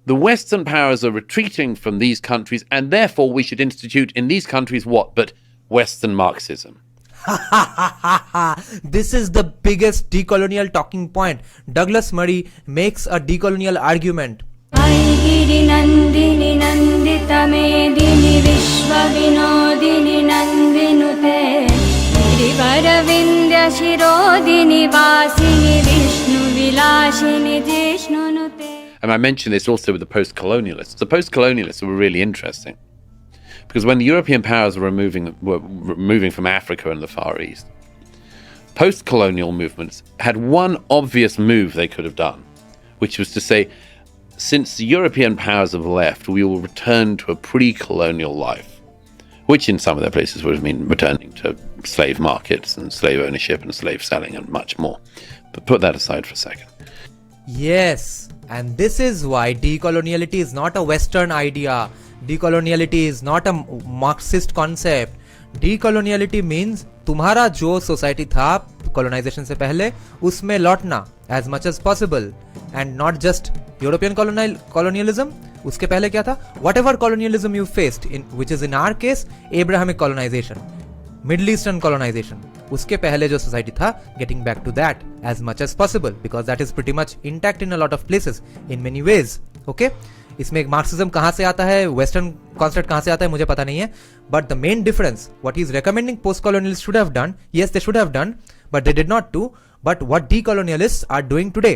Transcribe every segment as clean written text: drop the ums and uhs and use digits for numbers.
The Western powers are retreating from these countries, and therefore we should institute in these countries what but Western Marxism. This is the biggest decolonial talking point. Douglas Murray makes a decolonial argument. And I mentioned this also with the post-colonialists. The post-colonialists were really interesting because when the European powers were moving from Africa and the Far East, post-colonial movements had one obvious move they could have done, which was to say, since the European powers have left, we will return to a pre-colonial life, which in some of their places would have mean returning to slave markets and slave ownership and slave selling and much more. But put that aside for a second. Yes, and this is why decoloniality is not a Western idea. Decoloniality is not a Marxist concept. Decoloniality means तुम्हारा जो society था colonization से पहले उसमें लौटना as much as possible, and not just European colonialism. उसके पहले क्या था? Whatever colonialism you faced, which is in our case Abrahamic colonization, Middle Eastern colonization, उसके पहले जो सोसाइटी था, getting back to that as much as possible because that is pretty much intact in a lot of places in many ways. Okay? इसमें Marxism कहाँ से आता है, western concept कहाँ से आता है, मुझे पता नहीं है. But the main difference, what he is recommending post colonialist should have done, yes they should have done, but they did not do. But what decolonialists are doing today,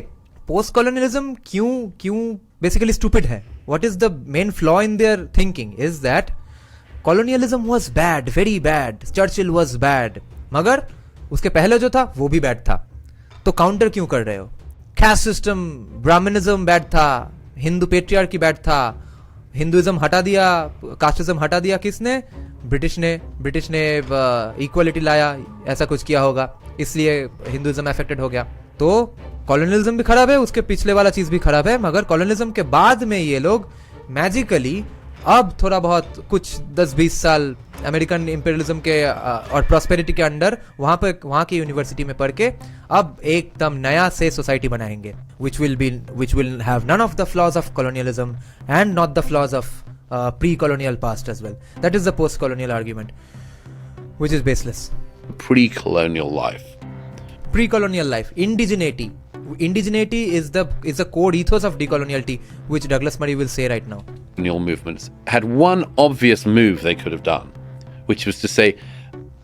post colonialism क्यों basically stupid है, what is the main flaw in their thinking is that colonialism was bad, very bad, Churchill was bad, मगर उसके पहले जो था वो भी bad था, तो काउंटर क्यों कर रहे हो? कास्ट सिस्टम, ब्राह्मणिज्म बैड था, हिंदू पेट्रियार्की बैड था, हिंदुइज्म हटा दिया, कास्टिज्म हटा दिया किसने? ब्रिटिश ने इक्वलिटी लाया, ऐसा कुछ किया होगा, इसलिए हिंदुइज्म अफेक्टेड हो गया. तो कॉलोनियलिज्म भी खराब है, उसके पिछले वाला चीज भी खराब है, मगर कॉलोनियलिज्म के बाद में ये लोग मैजिकली अब थोड़ा बहुत कुछ 10-20 साल अमेरिकन इंपीरियलिज्म के और प्रॉस्पेरिटी के अंडर वहां की यूनिवर्सिटी में पढ़ के अब एकदम नया से सोसाइटी बनाएंगे, which will have none of the flaws of colonialism and not the flaws of pre-colonial past as well. That is the post-colonial argument, which is baseless. Pre-colonial life. Pre-colonial life. Indigeneity is the core ethos of decoloniality, which Douglas Murray will say right now. Colonial movements had one obvious move they could have done, which was to say,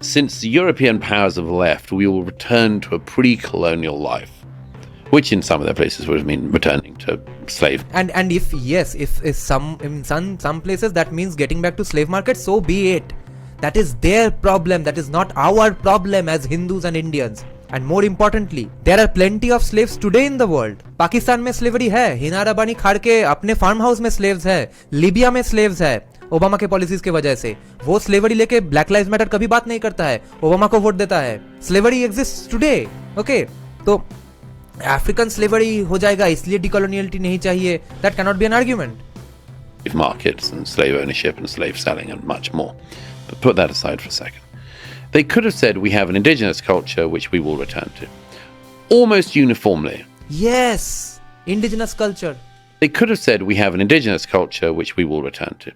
since the European powers have left, we will return to a pre-colonial life, which in some of their places would have mean returning to slave. And if some places that means getting back to slave market, so be it. That is their problem. That is not our problem as Hindus and Indians. And more importantly, there are plenty of slaves today in the world. Pakistan में slavery है, हिनारा बानी खाड़ के अपने farm house में slaves है, Libya में slaves है, ओबामा के पॉलिसीज के वजह से. वो स्लेवरी लेके ब्लैक लाइव्स मैटर कभी बात नहीं करता है, ओबामा को वोट देता है. Slavery exist today. ओके, तो अफ्रीकन स्लेवरी हो जाएगा इसलिए डिकोलोनियलिटी नहीं चाहिए. That can not be an argument. Markets and slave ownership and slave selling and much more. But put that aside for a second. They could have said we have an indigenous culture which we will return to. Almost uniformly. Yes, indigenous culture. They could have said we have an indigenous culture which we will return to.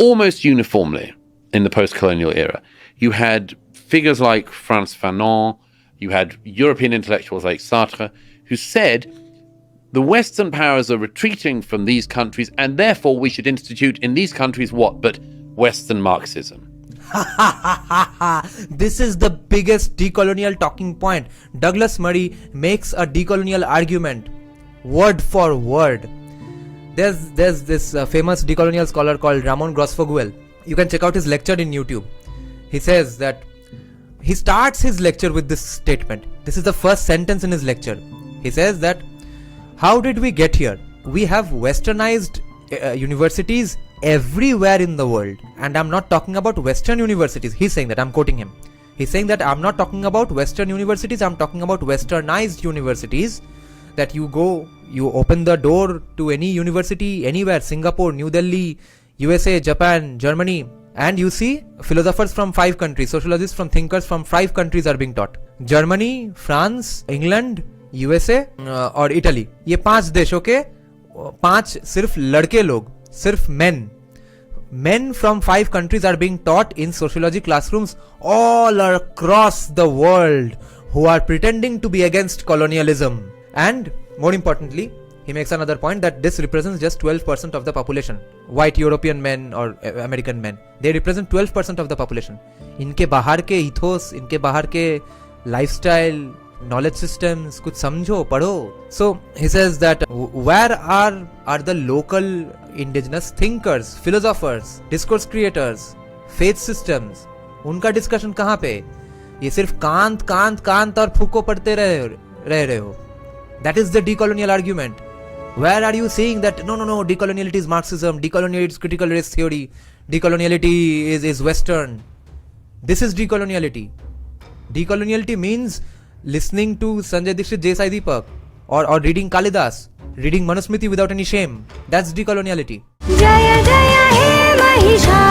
Almost uniformly in the post-colonial era. You had figures like Frantz Fanon, you had European intellectuals like Sartre, who said the Western powers are retreating from these countries, and therefore we should institute in these countries what but Western Marxism. This is the biggest decolonial talking point. Douglas Murray makes a decolonial argument, word for word. There's this famous decolonial scholar called Ramon Grosfoguel. You can check out his lecture in YouTube. He says that he starts his lecture with this statement. This is the first sentence in his lecture. He says that, how did we get here? We have westernized universities everywhere in the world, and I'm not talking about Western universities. He's saying that, I'm quoting him. He's saying that I'm not talking about Western universities, I'm talking about Westernized universities. That you go, you open the door to any university anywhere, Singapore, New Delhi, USA, Japan, Germany, and you see philosophers from 5 countries, sociologists from thinkers from 5 countries are being taught. Germany, France, England, USA और Italy, ये 5 देशों के 5 सिर्फ लड़के लोग, सिर्फ men from 5 countries are being taught in sociology classrooms all across the world who are pretending to be against colonialism. And more importantly, he makes another point that this represents just 12% of the population. White European men or American men, they represent 12% of the population. इनके बाहर के ethos, इनके बाहर के lifestyle, knowledge systems, कुछ समझो, पढ़ो. So he says that where are the local indigenous thinkers, philosophers, discourse creators, faith systems? उनका डिस्कशन कहाँ पे? ये सिर्फ कांत और फूको पढ़ते रहे हो. That is the decolonial argument. Where are you saying that no, decoloniality is Marxism, decoloniality is critical race theory, decoloniality is Western? This is decoloniality. Decoloniality means listening to Sanjay Dixit, J.S.I. Deepak, or reading Kalidas, reading Manusmriti without any shame. That's decoloniality. Jaya Jaya He Mahisha